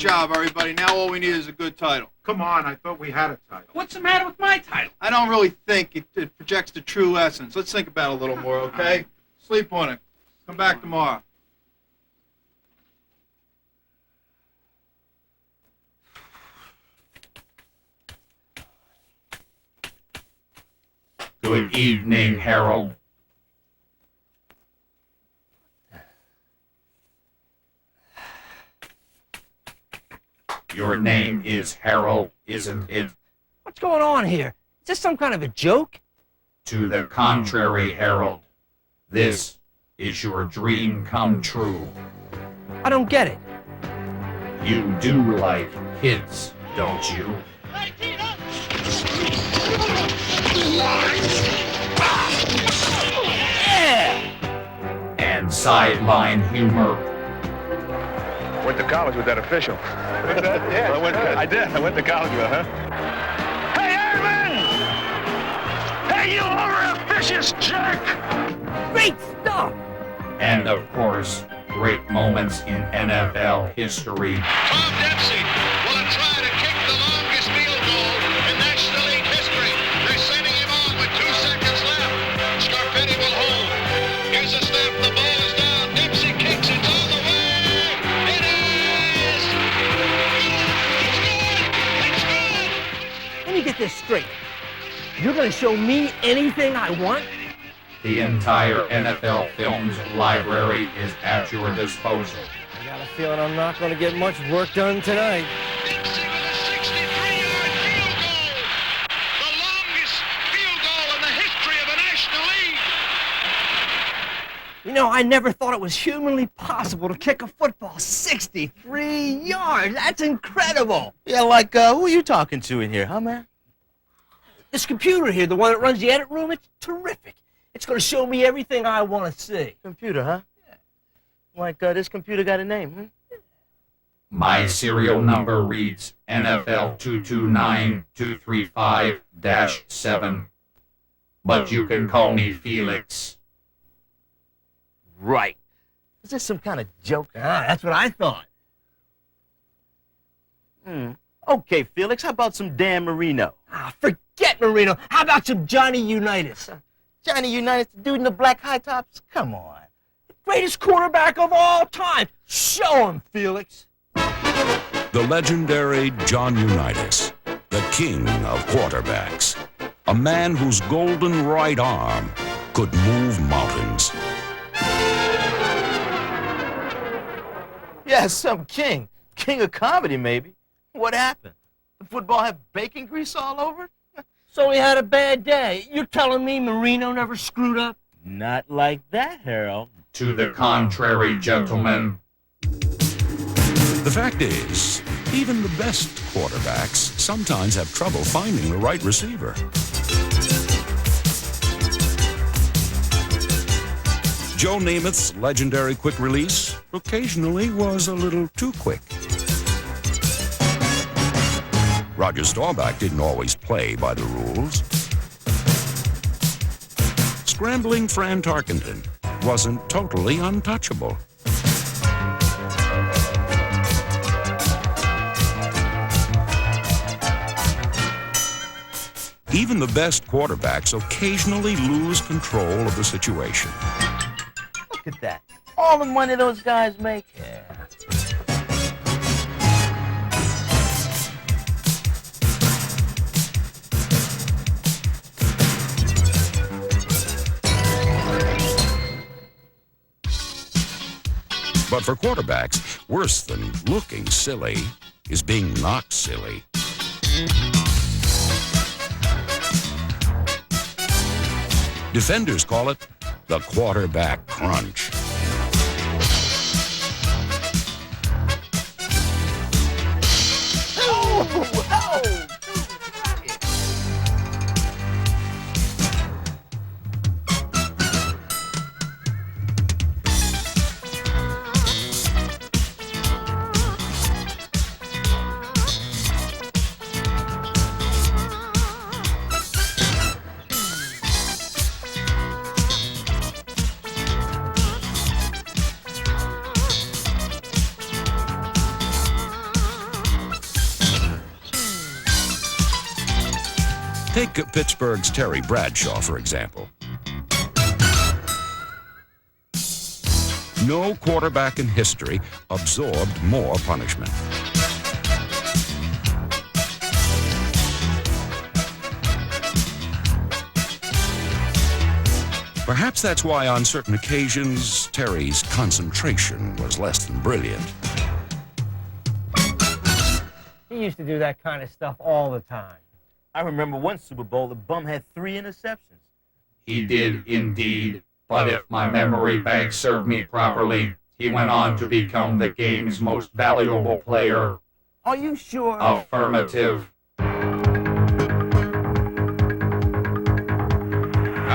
job, everybody. Now all we need is a good title. Come on, I thought we had a title. What's the matter with my title? I don't really think it projects the true essence. Let's think about it a little more, okay? Sleep on it. Come back tomorrow. Good evening, Harold. Your name is Harold, isn't it? What's going on here? Is this some kind of a joke? To the contrary, Harold. This is your dream come true. I don't get it. You do like kids, don't you? Yeah! And sideline humor. Went to college with that official. What's that? Yeah, I did. I went to college with her. Hey, Airman! Hey, you over-officious jerk! Great stuff! And of course, great moments in NFL history. Tom Dempsey will try to kick the longest field goal in National League history. They're sending him on with 2 seconds left. Scarpetti will hold. Here's a snap. The ball is down. Dempsey kicks it all the way. It is! It's good! Let me get this straight. You're going to show me anything I want? The entire NFL Films library is at your disposal. I got a feeling I'm not going to get much work done tonight. Dempsey with a 63-yard field goal. The longest field goal in the history of the National League. You know, I never thought it was humanly possible to kick a football 63 yards. That's incredible. Yeah, like, who are you talking to in here, huh, man? This computer here, the one that runs the edit room, it's terrific. It's going to show me everything I want to see. Computer, huh? Yeah. Like, this computer got a name, hmm? My serial number reads NFL 229235-7. But you can call me Felix. Right. Is this some kind of joke? Ah, that's what I thought. Okay, Felix, how about some Dan Marino? Ah, forget Marino. How about some Johnny Unitas? Johnny Unitas, the dude in the black high tops? Come on. The greatest quarterback of all time. Show him, Felix. The legendary John Unitas, the king of quarterbacks. A man whose golden right arm could move mountains. Yeah, some king. King of comedy, maybe. What happened? The football had bacon grease all over it? So he had a bad day. You're telling me Marino never screwed up? Not like that, Harold. To the contrary, gentlemen. The fact is, even the best quarterbacks sometimes have trouble finding the right receiver. Joe Namath's legendary quick release occasionally was a little too quick. Roger Staubach didn't always play by the rules. Scrambling Fran Tarkenton wasn't totally untouchable. Even the best quarterbacks occasionally lose control of the situation. Look at that. All the money those guys make. Yeah. But for quarterbacks, worse than looking silly is being not silly. Defenders call it the quarterback crunch. Take Pittsburgh's Terry Bradshaw, for example. No quarterback in history absorbed more punishment. Perhaps that's why on certain occasions, Terry's concentration was less than brilliant. He used to do that kind of stuff all the time. I remember one Super Bowl, the bum had 3 interceptions. He did indeed, but if my memory bank served me properly, he went on to become the game's most valuable player. Are you sure? Affirmative. Now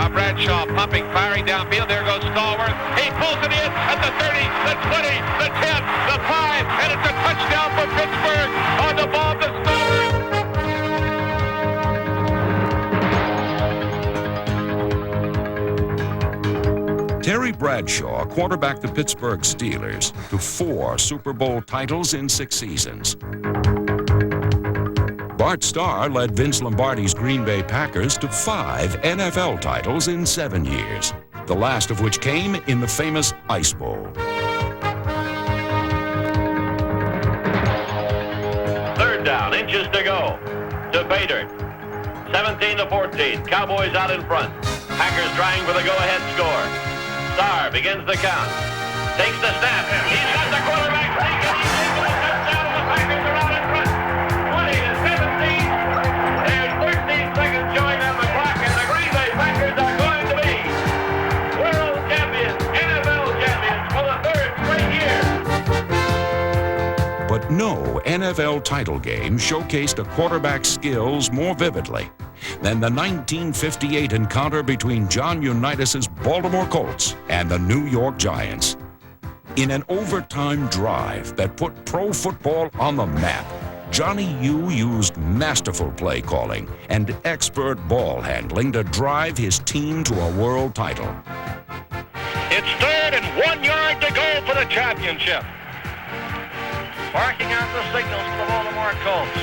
Bradshaw pumping, firing downfield. There goes Stallworth. He pulls it in at the 30, the 20, the 10, the 5, and it's a touchdown for Pittsburgh on the ball to Stallworth. Terry Bradshaw quarterbacked the Pittsburgh Steelers to 4 Super Bowl titles in 6 seasons. Bart Starr led Vince Lombardi's Green Bay Packers to 5 NFL titles in 7 years, the last of which came in the famous Ice Bowl. Third down, inches to go. To Bader. 17-14. Cowboys out in front. Packers trying for the go-ahead score. Starr begins the count. Takes the snap. He's got the quarterback taken. He's able to touchdown. The Packers are out in front. 20-17. There's 13 seconds showing on the clock, and the Green Bay Packers are going to be world champions, NFL champions for the 3rd straight year. But no NFL title game showcased a quarterback's skills more vividly than the 1958 encounter between John Unitas's Baltimore Colts and the New York Giants. In an overtime drive that put pro football on the map, Johnny U used masterful play calling and expert ball handling to drive his team to a world title. It's 3rd and 1 yard to go for the championship. Barking out the signals for the Baltimore Colts.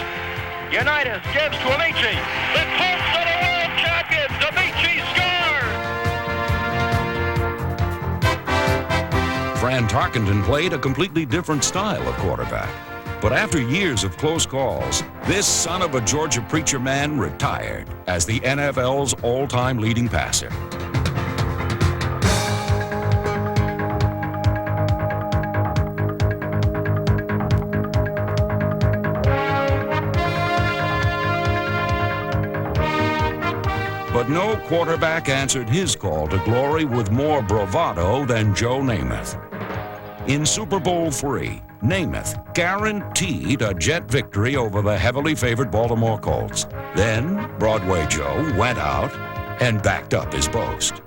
Unitas gives to Amici. The Colts are the world champions. Amici scores. Fran Tarkenton played a completely different style of quarterback. But after years of close calls, this son of a Georgia preacher man retired as the NFL's all-time leading passer. But no quarterback answered his call to glory with more bravado than Joe Namath. In Super Bowl III, Namath guaranteed a jet victory over the heavily favored Baltimore Colts. Then Broadway Joe went out and backed up his boast.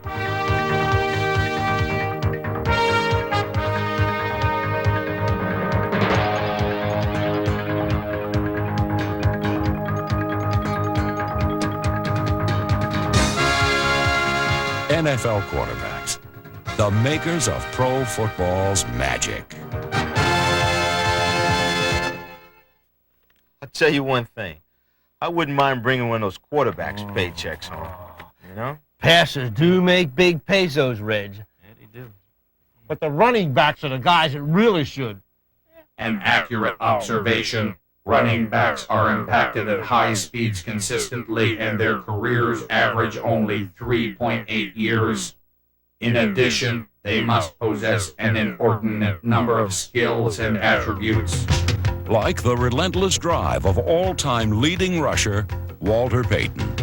NFL quarterbacks, the makers of pro football's magic. I'll tell you one thing. I wouldn't mind bringing one of those quarterbacks' paychecks home. You know? Passers do make big pesos, Reg. Yeah, they do. But the running backs are the guys that really should. An accurate observation. Running backs are impacted at high speeds consistently, and their careers average only 3.8 years. In addition, they must possess an inordinate number of skills and attributes. Like the relentless drive of all-time leading rusher, Walter Payton.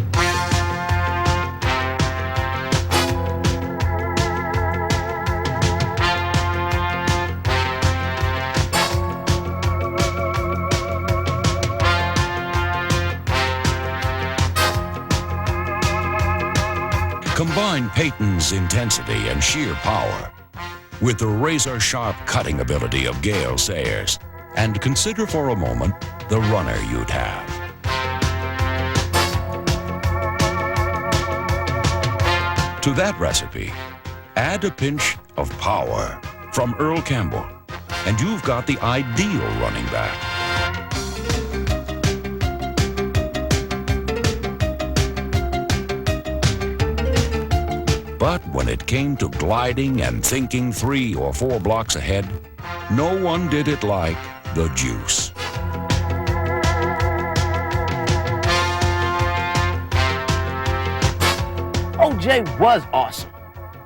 Combine Payton's intensity and sheer power with the razor-sharp cutting ability of Gale Sayers, and consider for a moment the runner you'd have. To that recipe, add a pinch of power from Earl Campbell, and you've got the ideal running back. But when it came to gliding and thinking 3 or 4 blocks ahead, no one did it like the Juice. OJ was awesome,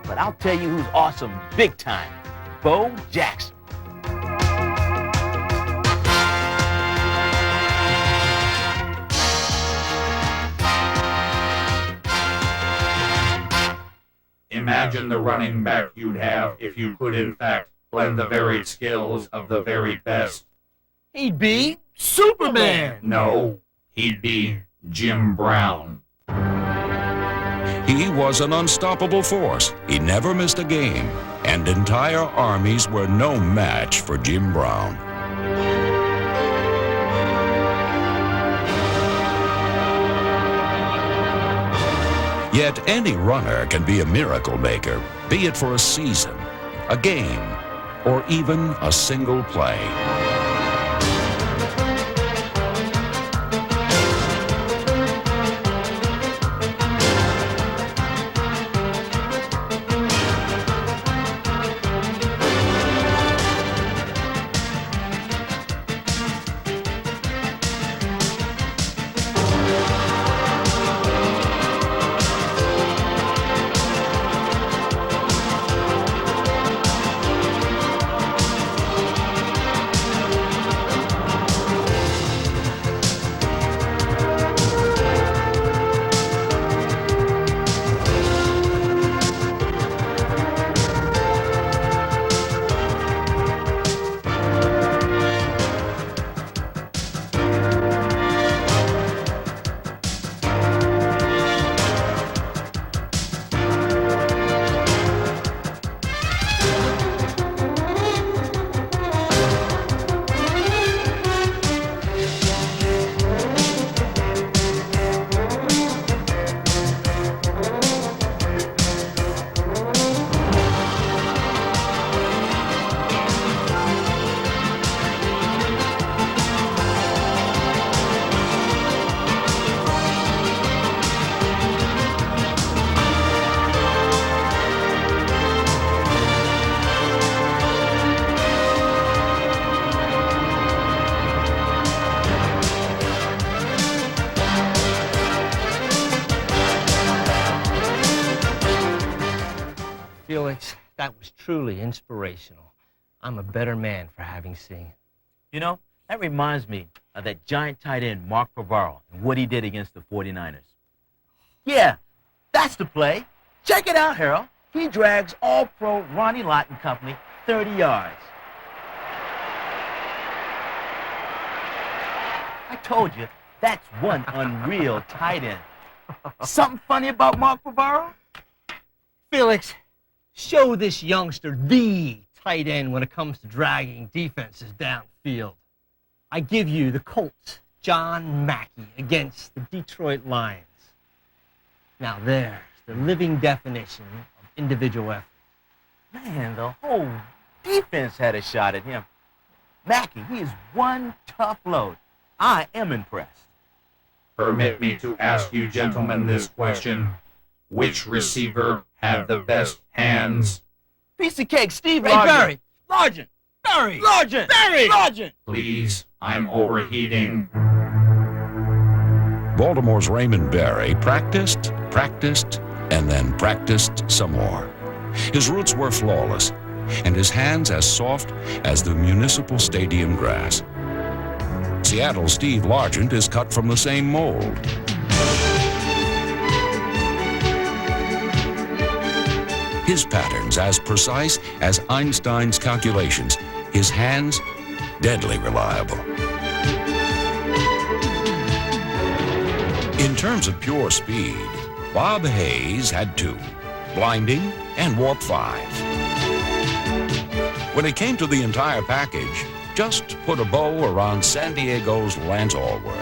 but I'll tell you who's awesome big time. Bo Jackson. Imagine the running back you'd have if you could in fact blend the varied skills of the very best. He'd be Superman. No, he'd be Jim Brown. He was an unstoppable force. He never missed a game, and entire armies were no match for Jim Brown. Yet any runner can be a miracle maker, be it for a season, a game, or even a single play. Felix, that was truly inspirational. I'm a better man for having seen it. You know, that reminds me of that giant tight end, Mark Bavaro, and what he did against the 49ers. Yeah, that's the play. Check it out, Harold. He drags all-pro Ronnie Lott and company 30 yards. I told you, that's one unreal tight end. Something funny about Mark Bavaro? Felix, show this youngster the tight end when it comes to dragging defenses downfield. I give you the Colts, John Mackey against the Detroit Lions. Now there's the living definition of individual effort. Man, the whole defense had a shot at him. Mackey, he is one tough load. I am impressed. Permit me to ask you gentlemen this question. Which receiver had the best hands? Piece of cake, Steve Ray Largent. Barry. Largent. Barry! Largent. Barry! Largent. Please, I'm overheating. Baltimore's Raymond Barry practiced, and then practiced some more. His roots were flawless, and his hands as soft as the municipal stadium grass. Seattle's Steve Largent is cut from the same mold. His patterns as precise as Einstein's calculations. His hands, deadly reliable. In terms of pure speed, Bob Hayes had 2, blinding and warp 5. When it came to the entire package, just put a bow around San Diego's Lance Allworth.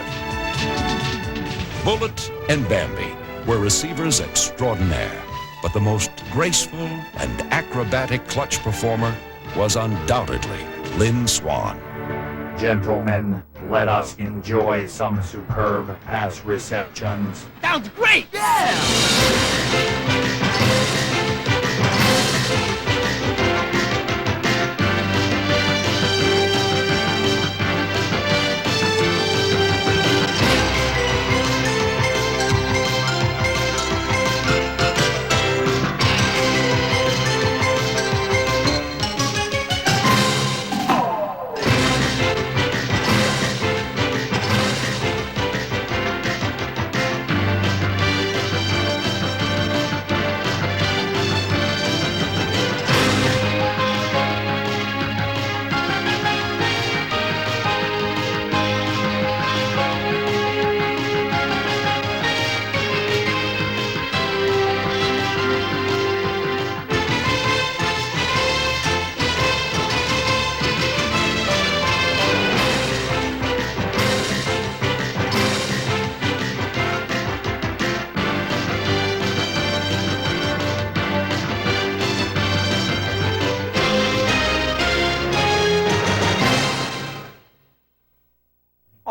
Bullet and Bambi were receivers extraordinaire, but the most graceful and acrobatic clutch performer was undoubtedly Lynn Swann. Gentlemen, let us enjoy some superb pass receptions. Sounds great! Yeah!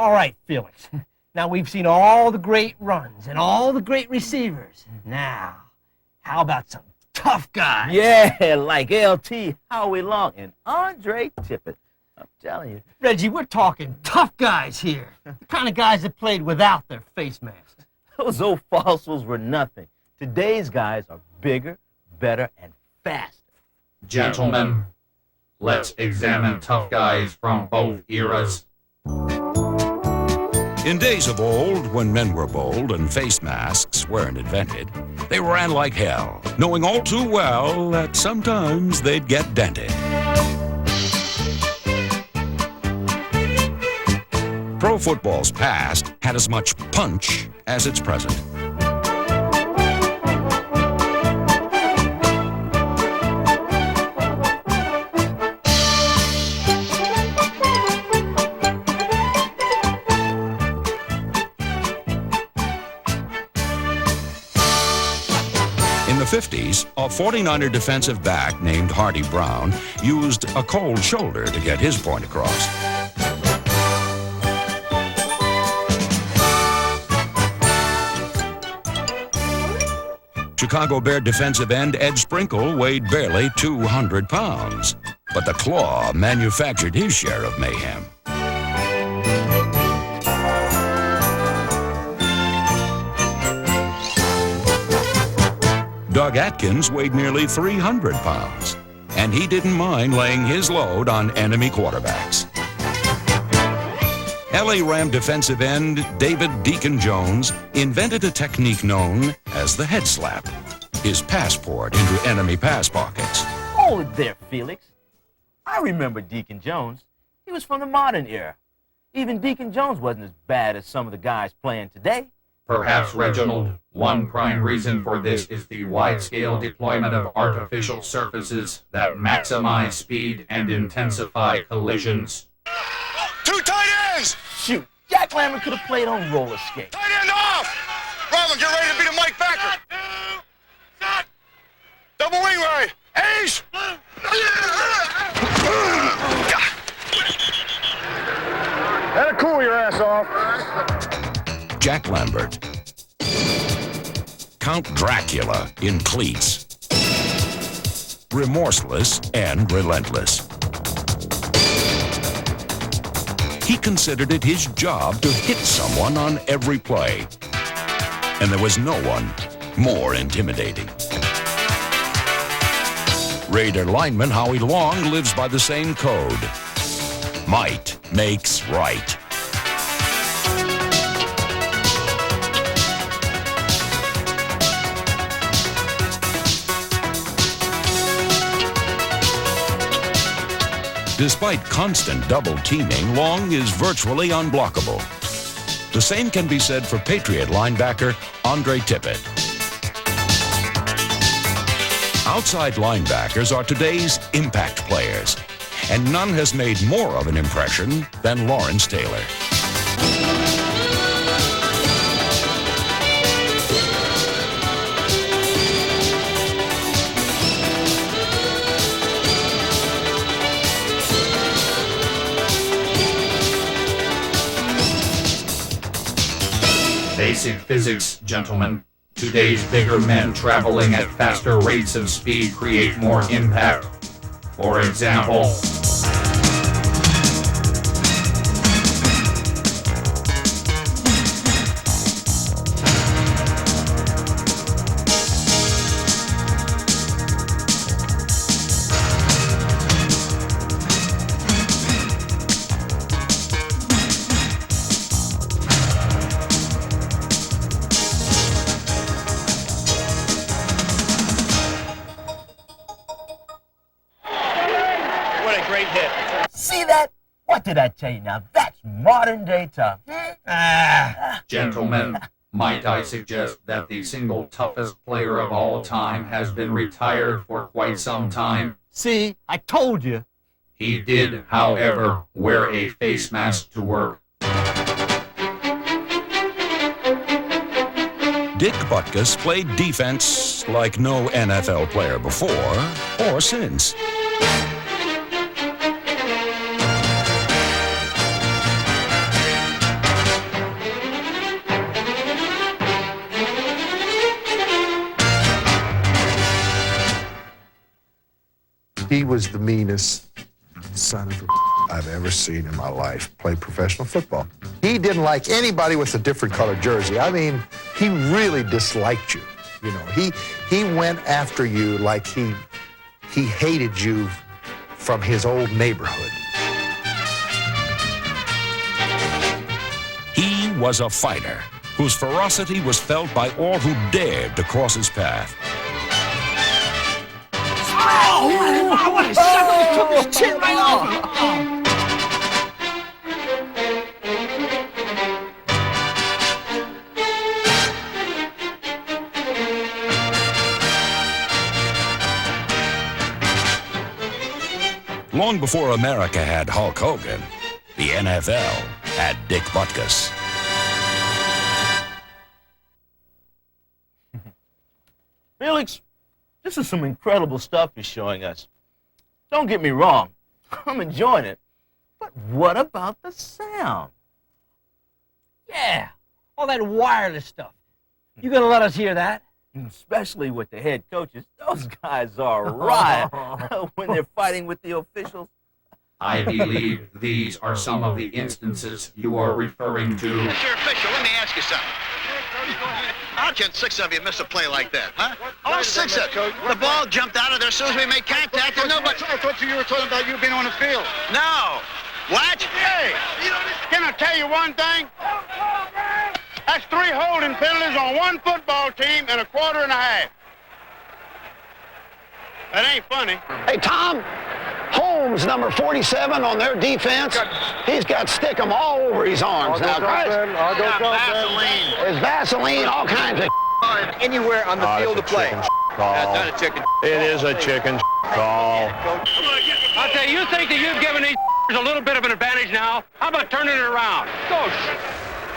All right, Felix. Now we've seen all the great runs and all the great receivers. Now, how about some tough guys? Yeah, like LT, Howie Long, and Andre Tippett. I'm telling you. Reggie, we're talking tough guys here. The kind of guys that played without their face masks. Those old fossils were nothing. Today's guys are bigger, better, and faster. Gentlemen, let's examine tough guys from both eras. In days of old, when men were bold and face masks weren't invented, they ran like hell, knowing all too well that sometimes they'd get dented. Pro football's past had as much punch as its present. In the 50s, a 49er defensive back named Hardy Brown used a cold shoulder to get his point across. Chicago Bear defensive end Ed Sprinkle weighed barely 200 pounds, but the Claw manufactured his share of mayhem. Doug Atkins weighed nearly 300 pounds, and he didn't mind laying his load on enemy quarterbacks. LA Ram defensive end David Deacon Jones invented a technique known as the head slap, his passport into enemy pass pockets. Hold it there, Felix. I remember Deacon Jones. He was from the modern era. Even Deacon Jones wasn't as bad as some of the guys playing today. Perhaps, Reginald, one prime reason for this is the wide-scale deployment of artificial surfaces that maximize speed and intensify collisions. Two tight ends! Shoot, Jack Lambert could have played on roller skates. Tight end off! Bravo, get ready to beat a Mike Backer. Double wing right. Ace! That'll cool your ass off. Jack Lambert, Count Dracula in cleats, remorseless and relentless. He considered it his job to hit someone on every play, and there was no one more intimidating. Raider lineman Howie Long lives by the same code. Might makes right. Despite constant double teaming, Long is virtually unblockable. The same can be said for Patriot linebacker Andre Tippett. Outside linebackers are today's impact players, and none has made more of an impression than Lawrence Taylor. Basic physics, gentlemen. Today's bigger men traveling at faster rates of speed create more impact. For example, See that? What did I tell you now? That's modern day tough. gentlemen, might I suggest that the single toughest player of all time has been retired for quite some time. See, I told you. He did, however, wear a face mask to work. Dick Butkus played defense like no NFL player before or since. He was the meanest son of a I've ever seen in my life play professional football. He didn't like anybody with a different colored jersey. I mean, he really disliked you. You know, he went after you like he hated you from his old neighborhood. He was a fighter whose ferocity was felt by all who dared to cross his path. Oh, what a sucker! He took his chin right off me. Long before America had Hulk Hogan, the NFL had Dick Butkus. Felix, this is some incredible stuff you're showing us. Don't get me wrong, I'm enjoying it. But what about the sound? Yeah, all that wireless stuff. You gonna let us hear that? Especially with the head coaches. Those guys are riot when they're fighting with the officials. I believe these are some of the instances you are referring to. Mr. Official, let me ask you something. How can 6 of you miss a play like that, huh? All 6 of you. The ball jumped out of there as soon as we made contact, and nobody... I thought you were talking about you being on the field. No. What? Hey, can I tell you one thing? That's 3 holding penalties on 1 football team in a quarter and a half. That ain't funny. Hey, Thom, Holmes, number 47 on their defense, he's got stickum all over his arms now. I'll go Vaseline. There's Vaseline, all kinds of anywhere on the field to play. Call. Not a chicken. It is a chicken call. I'll tell you, you think that you've given these a little bit of an advantage now? How about turning it around? Go.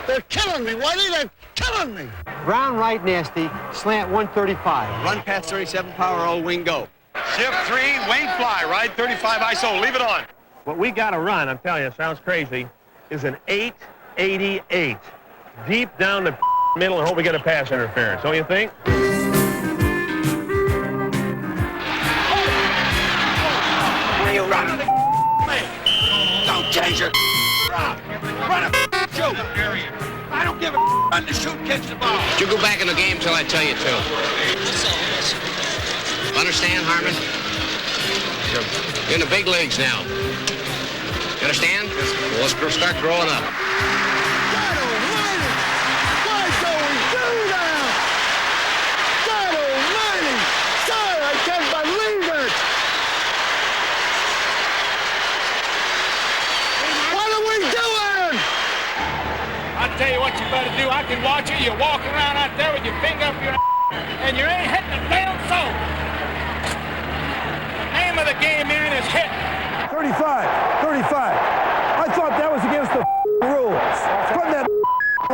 They're killing me, Whitey, they're killing me. Round right nasty, slant 135. Run past 37 power, all wing go. Shift 3, wing fly, ride 35 ISO, leave it on. What we got to run, I'm telling you, it sounds crazy, is an 888. Deep down the middle and hope we get a pass interference, don't you think? When you run, don't change your run a shoot. I don't give a run to shoot, catch the ball. You go back in the game till I tell you to. Understand, Harmon? You're in the big leagues now. You understand? Well, let's start growing up. God almighty! Why don't we do that? God almighty! Sir, I can't believe it! What are we doing? I'll tell you what you better do. I can watch you. You walk around out there with your finger up your and you ain't hitting a damn soul. Name of the game, man, is hit. 35. I thought that was against the rules. Put that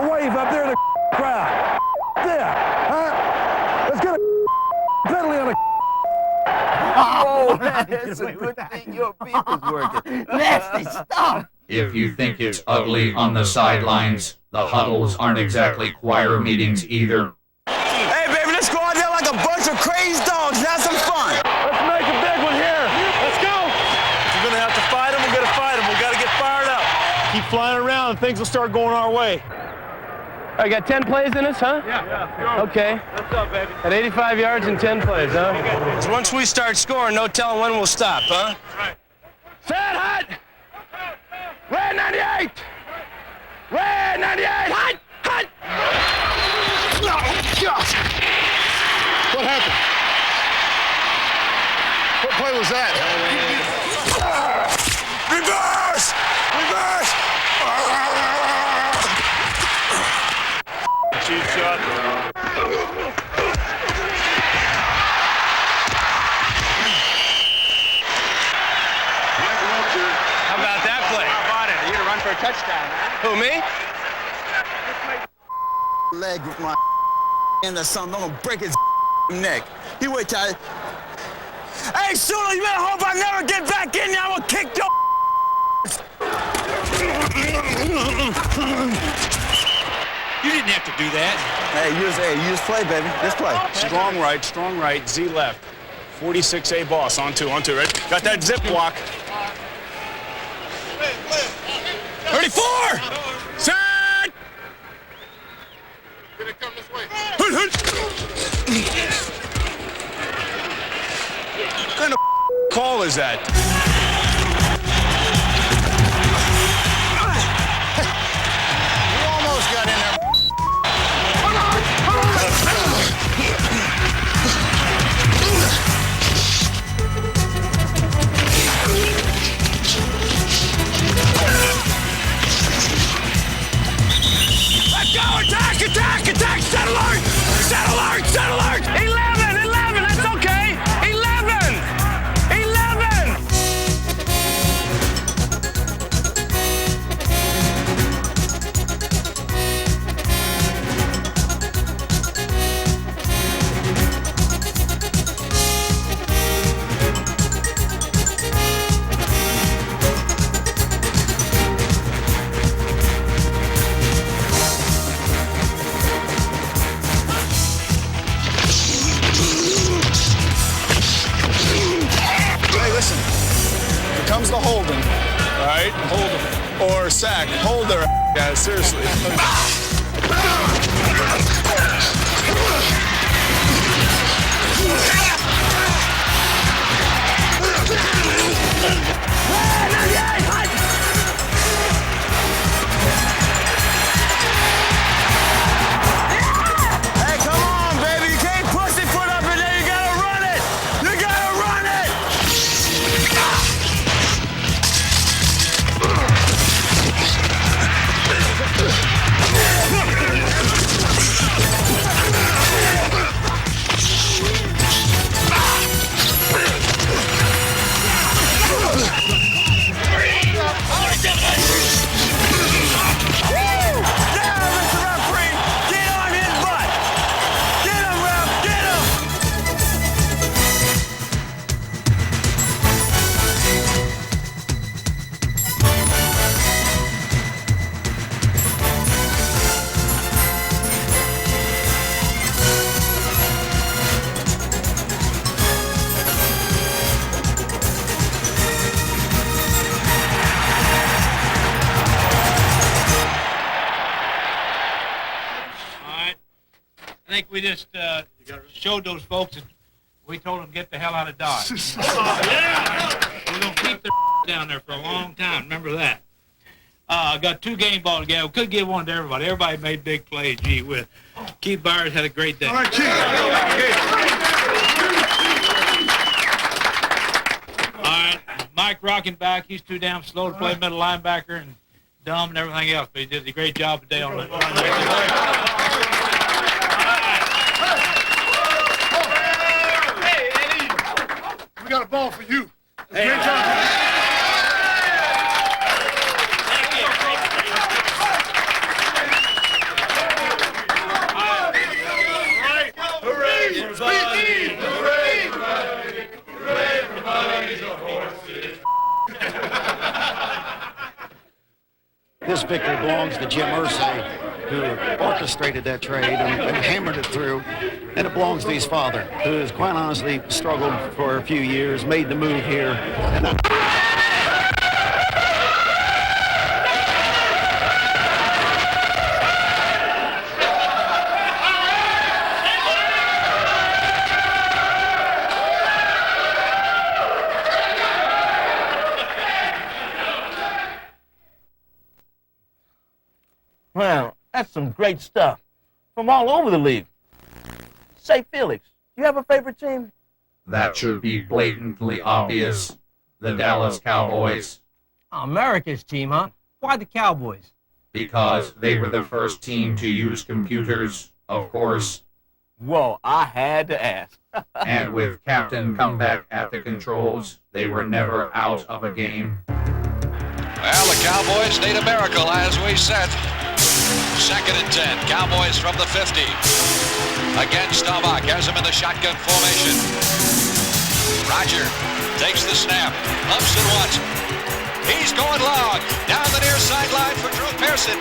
wave up there in the crowd. There, huh? Let's get a penalty on the. Oh, man, it's a good thing your beef is working. Nasty stuff. If you think it's ugly on the sidelines, the huddles aren't exactly choir meetings either. Hey, baby, let's go out there like a bunch of crazy dogs and have some fun. Let's make a big one here. Let's go. You're gonna have to fight him. We're gonna fight him. We gotta get fired up. Keep flying around and things will start going our way. I got 10 plays in this, huh? Yeah. Okay. What's up, baby? At 85 yards and 10 plays, huh? Okay. Once we start scoring, no telling when we'll stop, huh? Right. Set hot. Red 98. Red 98. Hot. Hot. What happened? What play was that? Reverse! Reverse! Cheap shot. How about that play? How about it? You're gonna run for a touchdown, huh? Who, me? Leg with my in the sun. I'm gonna break his neck. He wait till I... Hey, Sula, you better hope I never get back in there. I'm gonna kick your... You didn't have to do that. Hey, use play, baby. Just play. Strong right, Z left. 46A boss. On two, right? Got that zip block. 34! Set! Gonna come this way. What kind of call is that? You almost got in there. Let's go! Attack! Attack! Attack! Set alert! Set alert! Set alert! 11! 11! That's okay! 11! 11! Hey, listen. Here comes the holding. All right? Hold him. Or sack. Hold their guys, seriously. Hey, come on, baby. You can't pussyfoot up in there. You gotta run it. You gotta run it. I think we just showed those folks that we told them to get the hell out of Dodge. We're going to keep the down there for a long time. Remember that. I got 2 game balls together. We could give one to everybody. Everybody made big plays. Gee whiz. Keith Byers had a great day. All right, Chief. All right. Mike Rockenbach, he's too damn slow to play middle linebacker and dumb and everything else, but he did a great job today on that. Hey, Eddie, we got a ball for you. Hey. Great job. This victory belongs to Jim Irsay, who orchestrated that trade and hammered it through. And it belongs to his father, who has quite honestly struggled for a few years, made the move here. And Well, that's some great stuff from all over the league. Say, Felix, do you have a favorite team? That should be blatantly obvious. The Dallas Cowboys. America's team, huh? Why the Cowboys? Because they were the first team to use computers, of course. Whoa, I had to ask. And with Captain Comeback at the controls, they were never out of a game. Well, the Cowboys need a miracle, as we said. 2nd and 10. Cowboys from the 50. Again, Staubach has him in the shotgun formation. Roger takes the snap. Pumps it once. He's going long. Down the near sideline for Drew Pearson.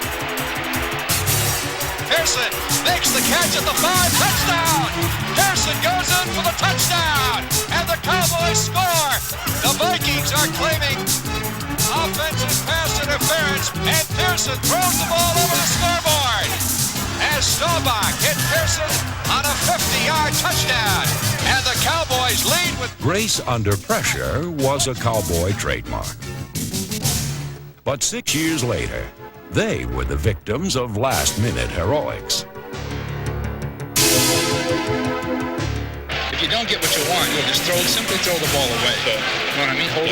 Pearson makes the catch at the 5, touchdown! Pearson goes in for the touchdown, and the Cowboys score! The Vikings are claiming offensive pass interference, and Pearson throws the ball over the scoreboard as Staubach hit Pearson on a 50-yard touchdown, and the Cowboys lead with... Grace under pressure was a Cowboy trademark. But 6 years later, they were the victims of last-minute heroics. If you don't get what you want, you'll just simply throw the ball away. You know what I mean? Hold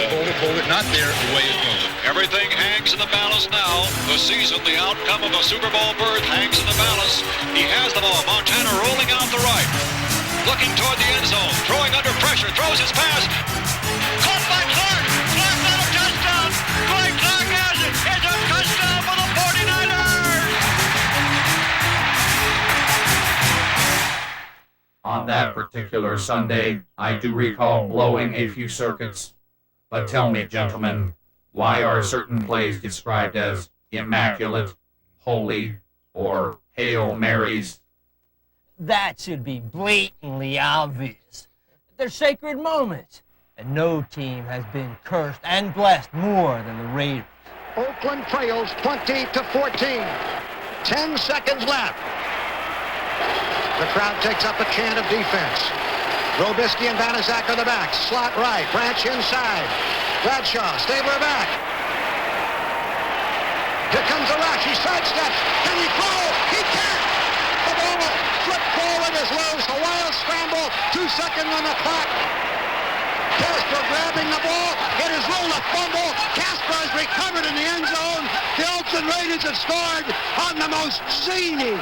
it, not there, away it goes. Everything hangs in the balance now. The season, the outcome of a Super Bowl berth hangs in the balance. He has the ball. Montana rolling out the right. Looking toward the end zone. Throwing under pressure. Throws his pass. Caught by Clark. Clark got a touchdown. Clark has it. It's a touchdown for the 49ers. On that particular Sunday, I do recall blowing a few circuits. But tell me, gentlemen, why are certain plays described as immaculate, holy, or Hail Marys? That should be blatantly obvious. They're sacred moments, and no team has been cursed and blessed more than the Raiders. Oakland trails 20-14. 10 seconds left. The crowd takes up a chant of defense. Robisky and Banaszak are the backs. Slot right. Branch inside. Bradshaw, Stabler back. Here comes the rush. He sidesteps. Can he throw? He can't. The ball flipped forward is loose. A wild scramble. 2 seconds on the clock. Casper grabbing the ball. It is ruled a fumble. Casper has recovered in the end zone. The Oakland Raiders have scored on the most zany,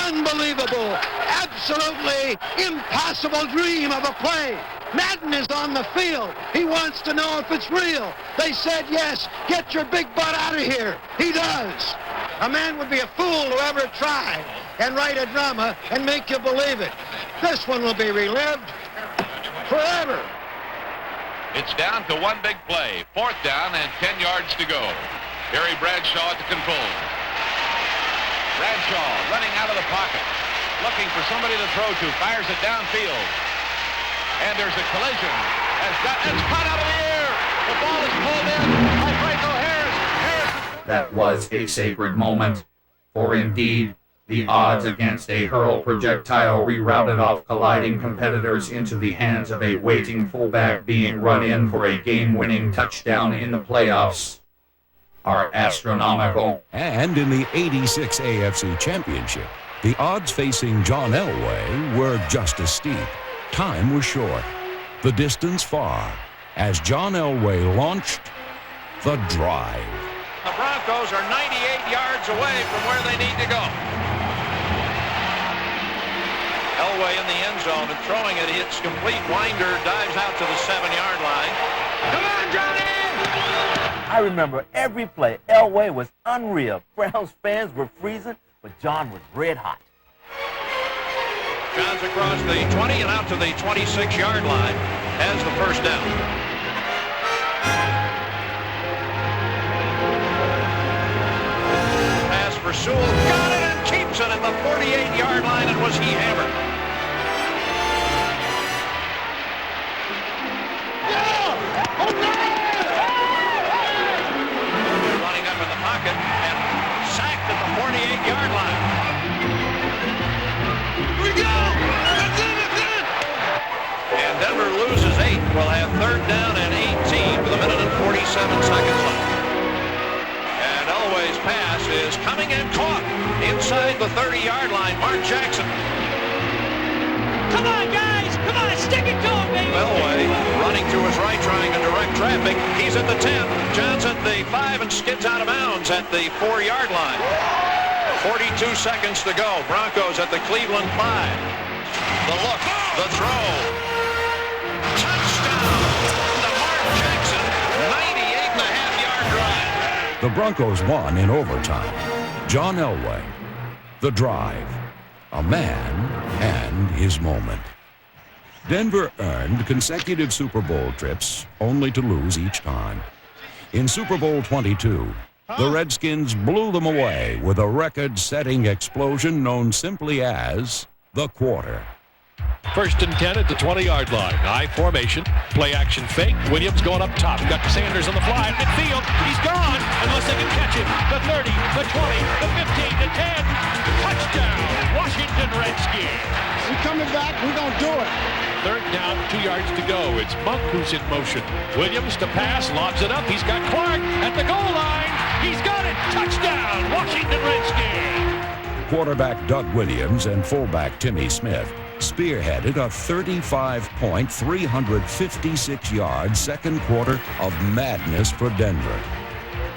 unbelievable, absolutely impossible dream of a play. Madden is on the field. He wants to know if it's real. They said yes. Get your big butt out of here. He does. A man would be a fool to ever try and write a drama and make you believe it. This one will be relived forever. It's down to one big play. 4th down and 10 yards to go. Harry Bradshaw at the controls. Bradshaw running out of the pocket. Looking for somebody to throw to. Fires it downfield. And there's a collision. It's caught out of the air. The ball is pulled in by Franco Harris. That was a sacred moment, for indeed, the odds against a hurl projectile rerouted off colliding competitors into the hands of a waiting fullback being run in for a game-winning touchdown in the playoffs are astronomical. And in the '86 AFC Championship, the odds facing John Elway were just as steep. Time was short, the distance far, as John Elway launched the drive. The Broncos are 98 yards away from where they need to go. Elway in the end zone and throwing it. It's complete. Winder dives out to the 7-yard line. Come on, Johnny! I remember every play. Elway was unreal. Browns fans were freezing, but John was red hot. John's across the 20 and out to the 26-yard line. Has the first down. Pass for Sewell. Got it and keeps it at the 48-yard line, and was he hammered. Running up in the pocket and sacked at the 48-yard line. Here we go! That's it! And Denver loses 8. We'll have 3rd down and 18 with a minute and 47 seconds left. And Elway's pass is coming and caught inside the 30-yard line. Mark Jackson. Come on, guys! Come on, stick it to him, baby! Elway running to his right, trying to direct traffic. He's at the 10. John's at the 5 and skids out of bounds at the 4-yard line. 42 seconds to go. Broncos at the Cleveland 5. The look, the throw. Touchdown to Mark Jackson. 98.5-yard drive. The Broncos won in overtime. John Elway, the drive, a man and his moment. Denver earned consecutive Super Bowl trips only to lose each time. In Super Bowl 22, The Redskins blew them away with a record-setting explosion known simply as the quarter. 1st and 10 at the 20-yard line. I formation. Play action fake. Williams going up top. Got Sanders on the fly. Midfield. He's gone unless they can catch him. The 30, the 20, the 15, the 10. Touchdown, Washington Redskins. We're coming back. We're going to do it. 3rd down, 2 yards to go. It's Monk who's in motion. Williams to pass. Lobs it up. He's got Clark at the goal line. He's got it. Touchdown, Washington Redskins. Quarterback Doug Williams and fullback Timmy Smith spearheaded a 35-point, 356-yard second quarter of madness for Denver,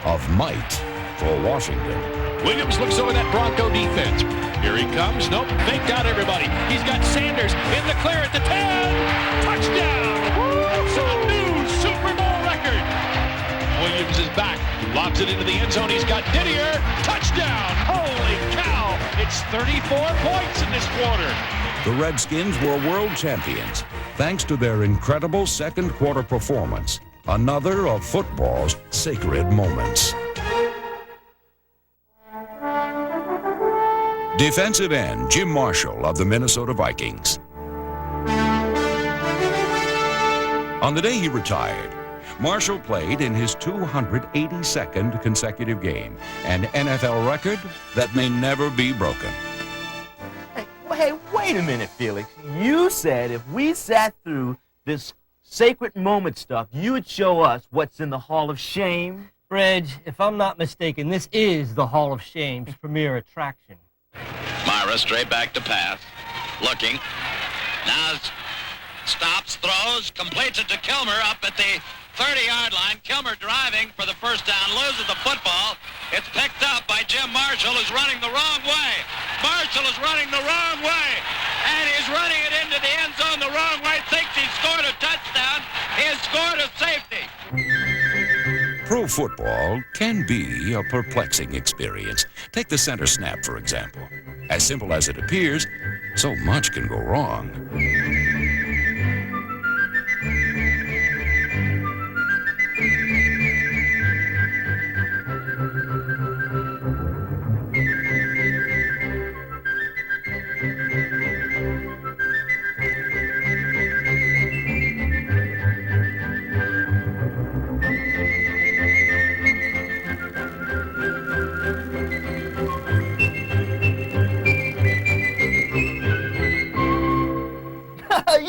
of might for Washington. Williams looks over that Bronco defense. Here he comes. Nope, faked out everybody. He's got Sanders in the clear at the 10. Touchdown! It's a new Super Bowl record. Williams is back. Lobs it into the end zone. He's got Didier. Touchdown! Holy cow! It's 34 points in this quarter. The Redskins were world champions thanks to their incredible second quarter performance, another of football's sacred moments. Defensive end Jim Marshall of the Minnesota Vikings. On the day he retired, Marshall played in his 282nd consecutive game, an NFL record that may never be broken. Hey, wait a minute, Felix. You said if we sat through this sacred moment stuff, you would show us what's in the Hall of Shame. Reg, if I'm not mistaken, this is the Hall of Shame's premier attraction. Myra straight back to pass. Looking. Now stops, throws, completes it to Kilmer up at the 30-yard line. Kilmer driving for the first down, loses the football. It's picked up by Jim Marshall, who's running the wrong way. Marshall is running the wrong way, and he's running it into the end zone the wrong way. Thinks he scored a touchdown. He has scored a safety. Pro football can be a perplexing experience. Take the center snap, for example. As simple as it appears, so much can go wrong.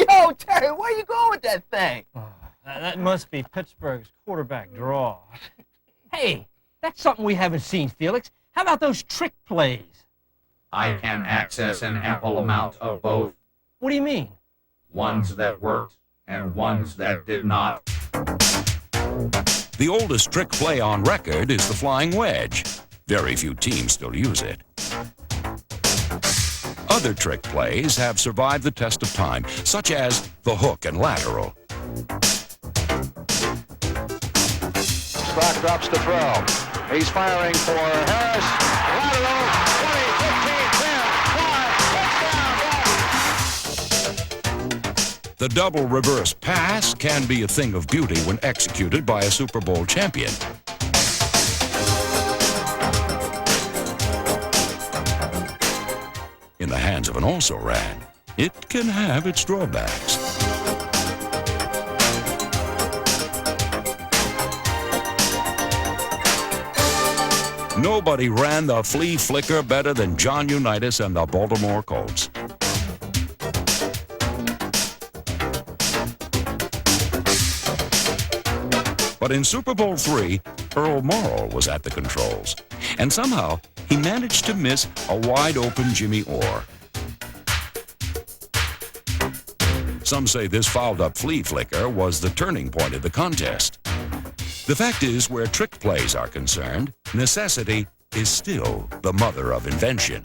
Yo, Terry, where you going with that thing? That must be Pittsburgh's quarterback draw. Hey, that's something we haven't seen, Felix. How about those trick plays? I can access an ample amount of both. What do you mean? Ones that worked and ones that did not. The oldest trick play on record is the flying wedge. Very few teams still use it. Other trick plays have survived the test of time, such as the hook and lateral. Clock drops to throw. He's firing for Harris. Lateral, 20, 15, 10, 5, touchdown. The double reverse pass can be a thing of beauty when executed by a Super Bowl champion. In the hands of an also-ran, it can have its drawbacks. Nobody ran the flea flicker better than John Unitas and the Baltimore Colts. But in Super Bowl III, Earl Morrall was at the controls, and somehow he managed to miss a wide-open Jimmy Orr. Some say this fouled-up flea flicker was the turning point of the contest. The fact is, where trick plays are concerned, necessity is still the mother of invention.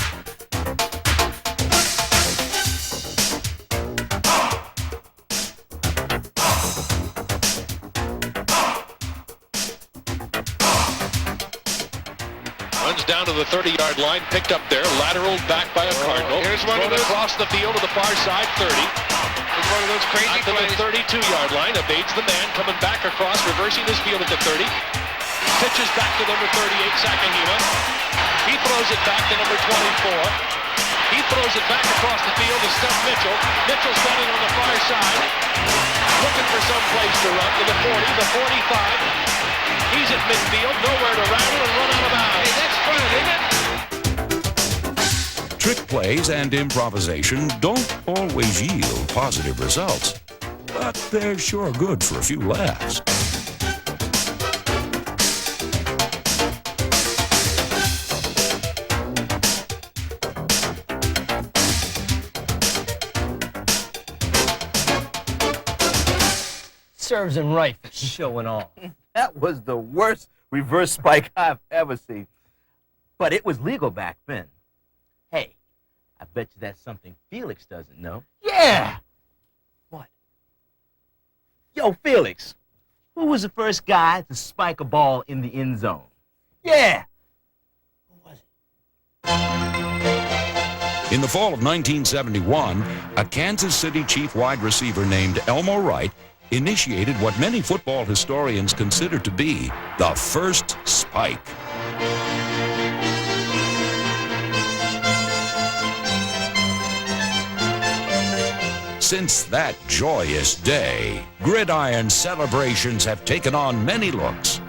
Runs down to the 30-yard line, picked up there, lateral back by a Cardinal. Here's one of those across the field to the far side, 30. It's one of those crazy Out to plays. the 32-yard line, evades the man, coming back across, reversing his field at the 30. Pitches back to number 38, Sakahima. He throws it back to number 24. He throws it back across the field to Steph Mitchell. Mitchell standing on the far side, looking for some place to run to the 40, the 45. He's at midfield, nowhere to rattle and run out of bounds. Hey, that's fun, isn't it? Trick plays and improvisation don't always yield positive results, but they're sure good for a few laughs. Serves him right for showing off. That was the worst reverse spike I've ever seen. But it was legal back then. Hey, I bet you that's something Felix doesn't know. Yeah! What? Yo, Felix, who was the first guy to spike a ball in the end zone? Yeah! In the fall of 1971, a Kansas City Chief wide receiver named Elmo Wright initiated what many football historians consider to be the first spike. Since that joyous day, gridiron celebrations have taken on many looks.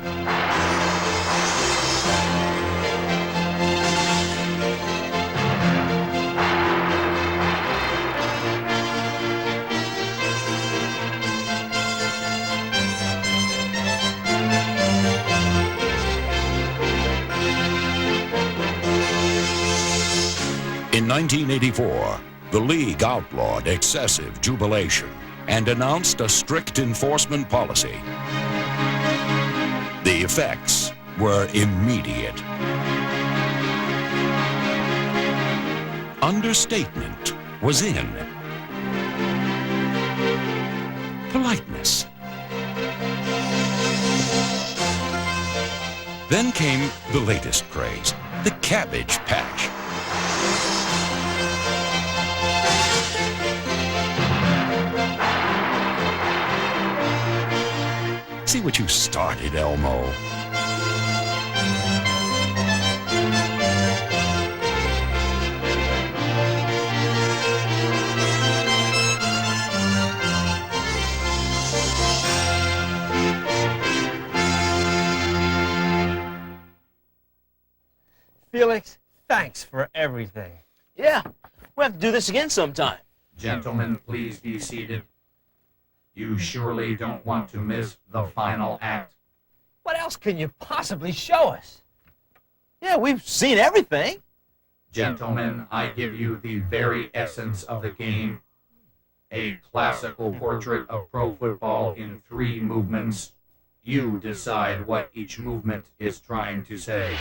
In 1984, the league outlawed excessive jubilation and announced a strict enforcement policy. The effects were immediate. Understatement was in. Politeness. Then came the latest craze, the Cabbage Patch. See what you started, Elmo. Felix, thanks for everything. Yeah, we'll have to do this again sometime. Gentlemen, please be seated. You surely don't want to miss the final act. What else can you possibly show us? Yeah, we've seen everything. Gentlemen, I give you the very essence of the game. A classical portrait of pro football in 3 movements. You decide what each movement is trying to say.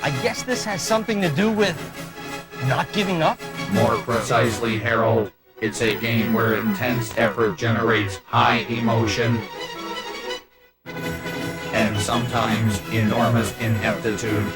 I guess this has something to do with not giving up? More precisely, Harold, it's a game where intense effort generates high emotion and sometimes enormous ineptitude.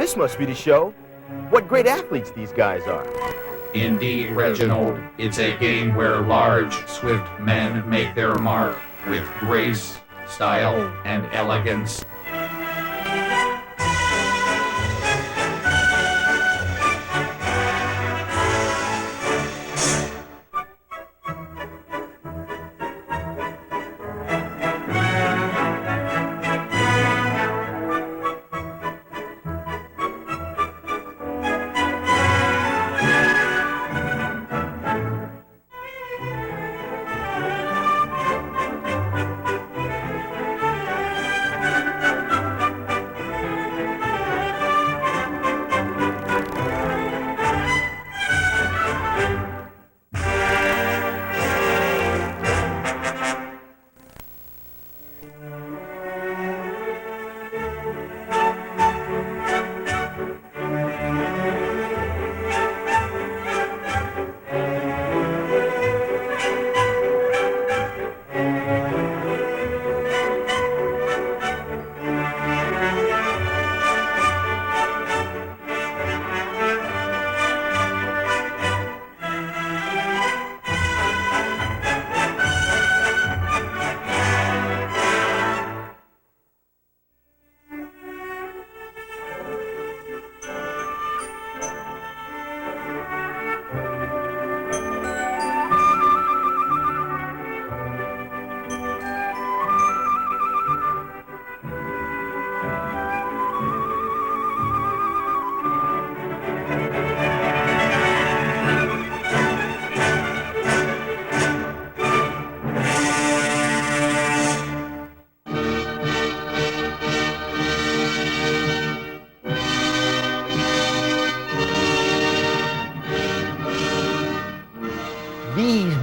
This must be the show. What great athletes these guys are. Indeed, Reginald, it's a game where large, swift men make their mark with grace, style, and elegance.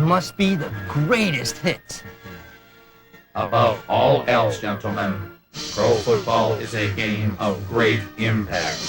Must be the greatest hits. Above all else, gentlemen, pro football is a game of great impact.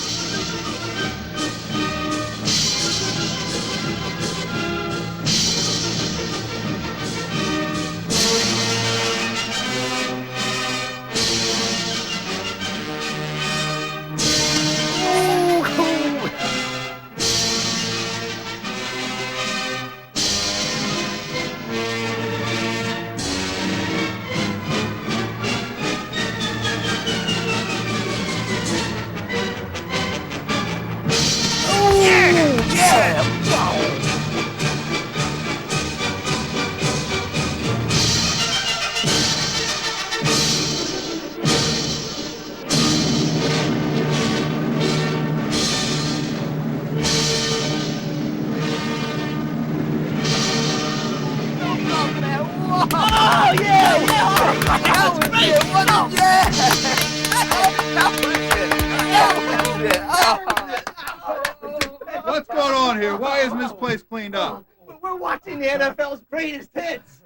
What's going on here? Why isn't this place cleaned up? We're watching the NFL's greatest hits.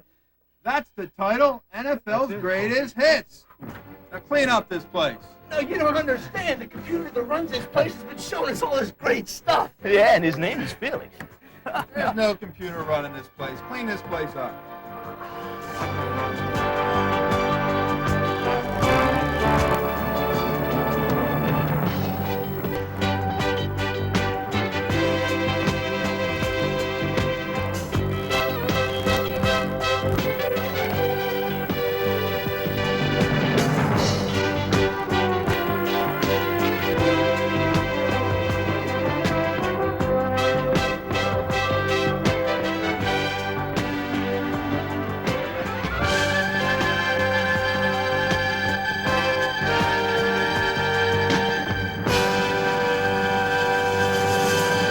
That's the title, NFL's greatest hits. Now clean up this place. No, you don't understand. The computer that runs this place has been showing us all this great stuff. Yeah, and his name is Felix. There's no computer running this place. Clean this place up.